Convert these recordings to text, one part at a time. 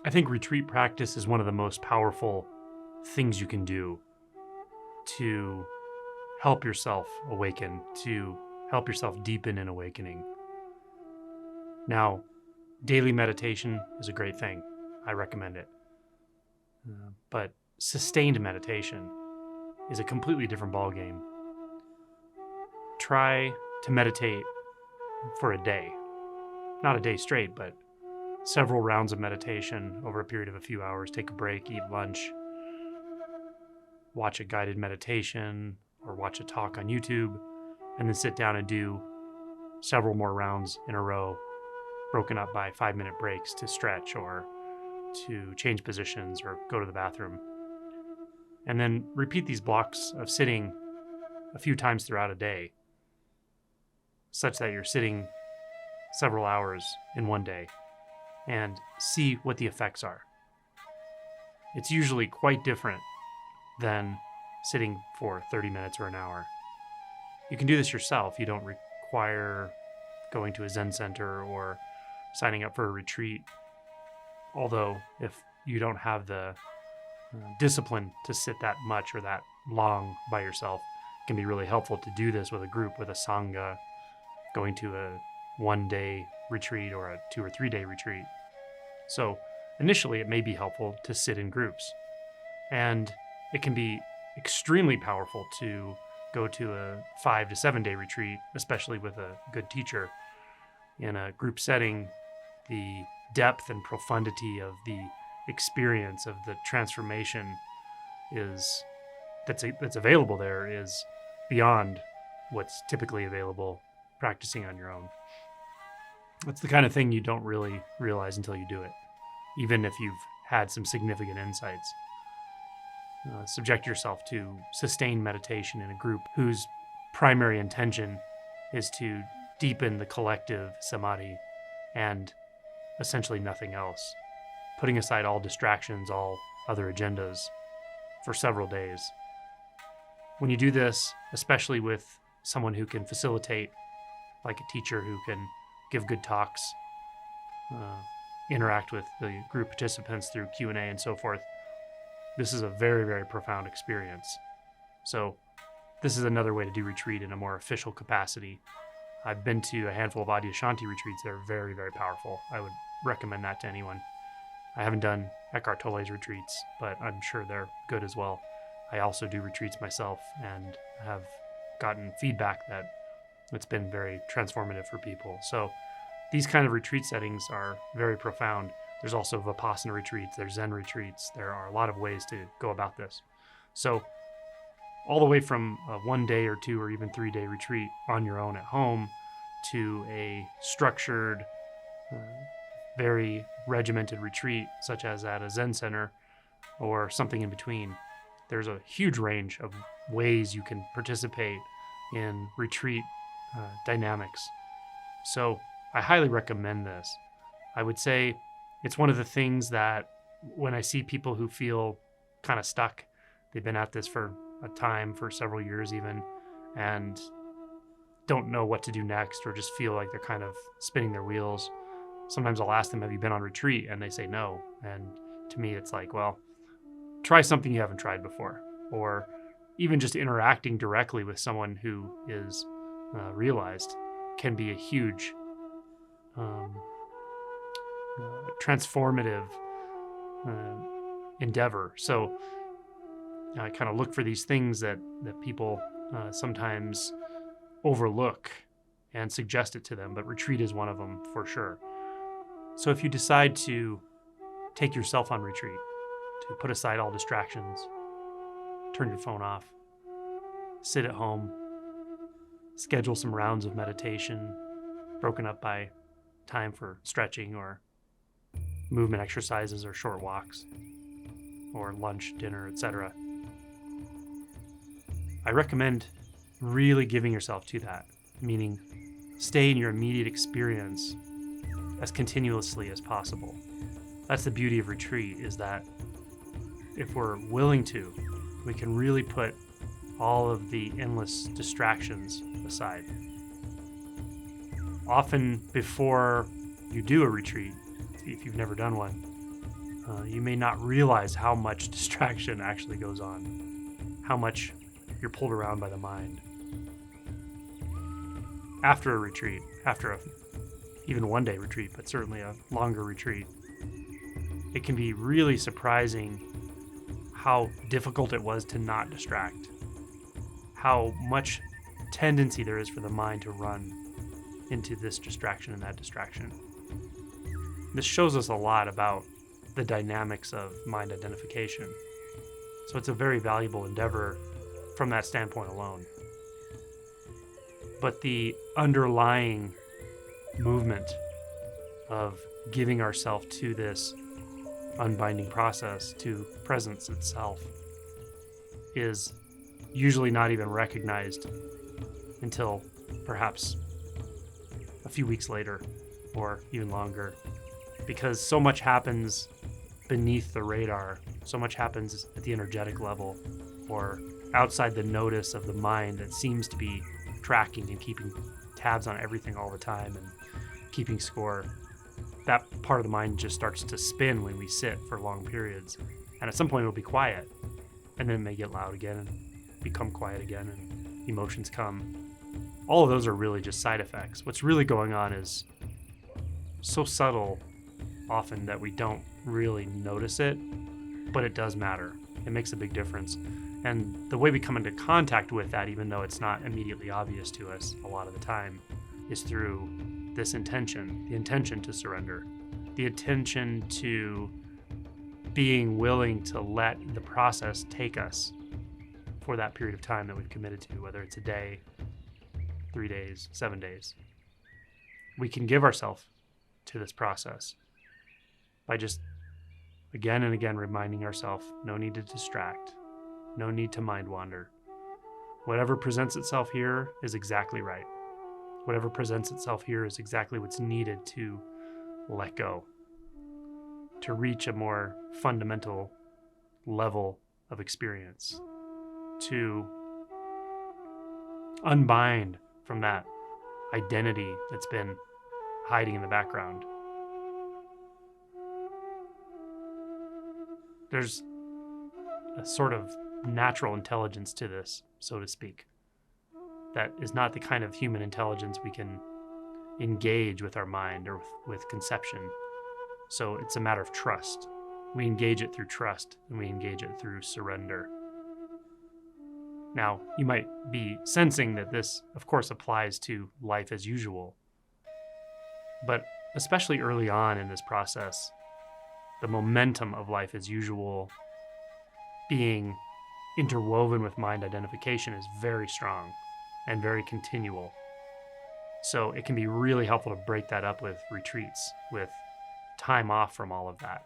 I think retreat practice is one of the most powerful things you can do to help yourself awaken, to help yourself deepen in awakening. Now, daily meditation is a great thing. I recommend it. But sustained meditation is a completely different ballgame. Try to meditate for a day. Not a day straight, but several rounds of meditation over a period of a few hours. Take a break, eat lunch, watch a guided meditation, or watch a talk on YouTube, and then sit down and do several more rounds in a row, broken up by 5-minute breaks to stretch or to change positions or go to the bathroom. And then repeat these blocks of sitting a few times throughout a day, such that you're sitting several hours in one day, and see what the effects are. It's usually quite different than sitting for 30 minutes or an hour. You can do this yourself. You don't require going to a Zen center or signing up for a retreat. Although, if you don't have the discipline to sit that much or that long by yourself, it can be really helpful to do this with a group, with a sangha, going to a 1-day retreat or a 2 or 3 day retreat. So initially, it may be helpful to sit in groups. And it can be extremely powerful to go to a 5 to 7 day retreat, especially with a good teacher. In a group setting, the depth and profundity of the experience of the transformation that's available there is beyond what's typically available practicing on your own. That's the kind of thing you don't really realize until you do it, even if you've had some significant insights. Subject yourself to sustained meditation in a group whose primary intention is to deepen the collective samadhi and essentially nothing else, putting aside all distractions, all other agendas for several days. When you do this, especially with someone who can facilitate, like a teacher who can give good talks, interact with the group participants through Q&A and so forth, this is a very, very profound experience. So this is another way to do retreat in a more official capacity. I've been to a handful of Adyashanti retreats that are very, very powerful. I would recommend that to anyone. I haven't done Eckhart Tolle's retreats, but I'm sure they're good as well. I also do retreats myself and have gotten feedback that it's been very transformative for people. So these kind of retreat settings are very profound. There's also Vipassana retreats, there's Zen retreats. There are a lot of ways to go about this. So all the way from a 1 day or 2 or even 3 day retreat on your own at home to a structured, very regimented retreat, such as at a Zen center or something in between. There's a huge range of ways you can participate in retreat dynamics. So I highly recommend this. I would say it's one of the things that when I see people who feel kind of stuck, they've been at this for a time, for several years even, and don't know what to do next or just feel like they're kind of spinning their wheels. Sometimes I'll ask them, have you been on retreat? And they say no. And to me, it's like, well, try something you haven't tried before, or even just interacting directly with someone who is realized can be a huge transformative endeavor. So I kind of look for these things that people sometimes overlook and suggest it to them, but retreat is one of them for sure. So if you decide to take yourself on retreat, to put aside all distractions, turn your phone off, sit at home, schedule some rounds of meditation, broken up by time for stretching or movement exercises or short walks or lunch, dinner, etc. I recommend really giving yourself to that, meaning stay in your immediate experience as continuously as possible. That's the beauty of retreat, is that if we're willing to, we can really put all of the endless distractions aside. Often before you do a retreat, if you've never done one, you may not realize how much distraction actually goes on, how much you're pulled around by the mind. After a retreat, after even one-day retreat, but certainly a longer retreat, it can be really surprising how difficult it was to not distract, how much tendency there is for the mind to run into this distraction and that distraction. This shows us a lot about the dynamics of mind identification. So it's a very valuable endeavor from that standpoint alone. But the underlying movement of giving ourselves to this unbinding process, to presence itself, is usually not even recognized until perhaps a few weeks later or even longer, because so much happens beneath the radar, so much happens at the energetic level or outside the notice of the mind that seems to be tracking and keeping tabs on everything all the time and keeping score. That part of the mind just starts to spin when we sit for long periods, and at some point it'll be quiet, and then it may get loud again and become quiet again, and emotions come. All of those are really just side effects. What's really going on is so subtle often that we don't really notice it, but it does matter. It makes a big difference. And the way we come into contact with that, even though it's not immediately obvious to us a lot of the time, is through this intention, the intention to surrender, the intention to being willing to let the process take us for that period of time that we've committed to, whether it's a day, 3 days, 7 days. We can give ourselves to this process by just again and again reminding ourselves, no need to distract, no need to mind wander. Whatever presents itself here is exactly right. Whatever presents itself here is exactly what's needed to let go, to reach a more fundamental level of experience, to unbind from that identity that's been hiding in the background. There's a sort of natural intelligence to this, so to speak, that is not the kind of human intelligence we can engage with our mind or with conception. So it's a matter of trust. We engage it through trust, and we engage it through surrender. Now, you might be sensing that this, of course, applies to life as usual. But especially early on in this process, the momentum of life as usual being interwoven with mind identification is very strong and very continual. So it can be really helpful to break that up with retreats, with time off from all of that,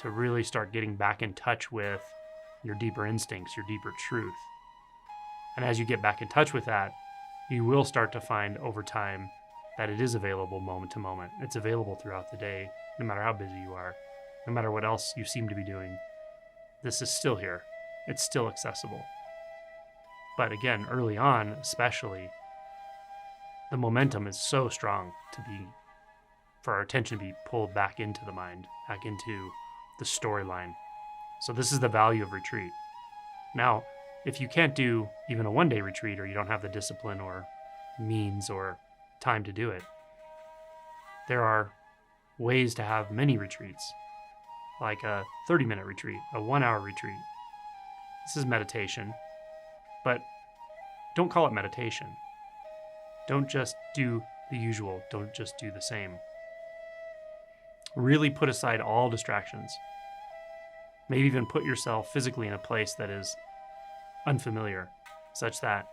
to really start getting back in touch with your deeper instincts, your deeper truth. And as you get back in touch with that, you will start to find over time that it is available moment to moment. It's available throughout the day, no matter how busy you are, no matter what else you seem to be doing. This is still here. It's still accessible. But again, early on, especially, the momentum is so strong for our attention to be pulled back into the mind, back into the storyline. So this is the value of retreat. Now, if you can't do even a one-day retreat, or you don't have the discipline or means or time to do it, there are ways to have many retreats, like a 30-minute retreat, a 1-hour retreat. This is meditation, but don't call it meditation. Don't just do the usual. Don't just do the same. Really put aside all distractions. Maybe even put yourself physically in a place that is unfamiliar, such that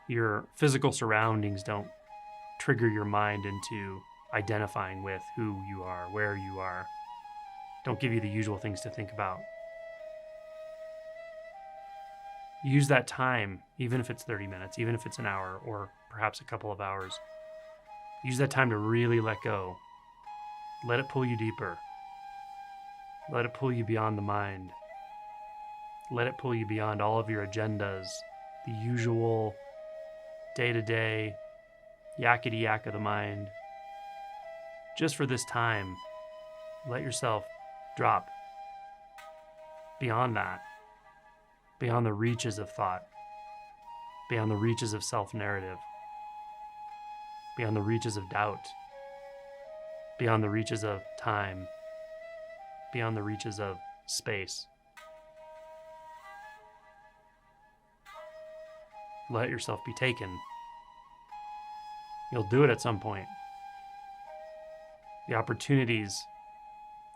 your physical surroundings don't trigger your mind into identifying with who you are, where you are. Don't give you the usual things to think about. Use that time, even if it's 30 minutes, even if it's an hour, or perhaps a couple of hours. Use that time to really let go. Let it pull you deeper. Let it pull you beyond the mind. Let it pull you beyond all of your agendas, the usual day-to-day yakety-yak of the mind. Just for this time, let yourself drop beyond that, beyond the reaches of thought, beyond the reaches of self-narrative, beyond the reaches of doubt, beyond the reaches of time, beyond the reaches of space. Let yourself be taken. You'll do it at some point. The opportunities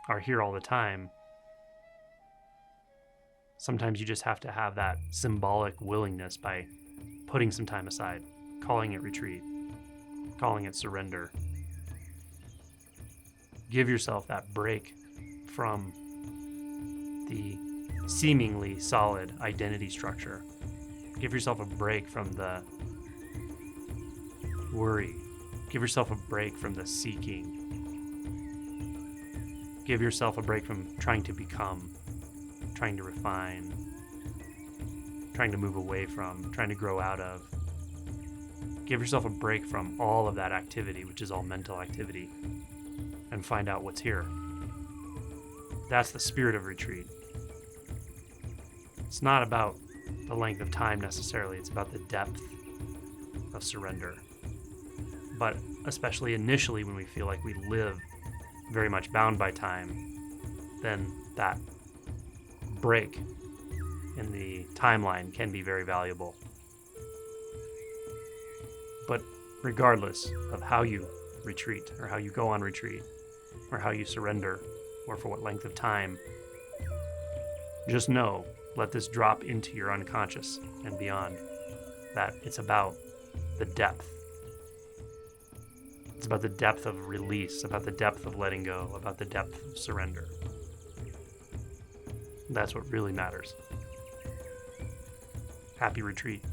are here all the time. Sometimes you just have to have that symbolic willingness by putting some time aside, calling it retreat, calling it surrender. Give yourself that break from the seemingly solid identity structure. Give yourself a break from the worry. Give yourself a break from the seeking. Give yourself a break from trying to become, trying to refine, trying to move away from, trying to grow out of. Give yourself a break from all of that activity, which is all mental activity, and find out what's here. That's the spirit of retreat. It's not about the length of time necessarily, it's about the depth of surrender. But especially initially when we feel like we live very much bound by time, then that break in the timeline can be very valuable. But regardless of how you retreat, or how you go on retreat, or how you surrender, or for what length of time, just know, let this drop into your unconscious and beyond, that it's about the depth. It's about the depth of release, about the depth of letting go, about the depth of surrender. That's what really matters. Happy retreat.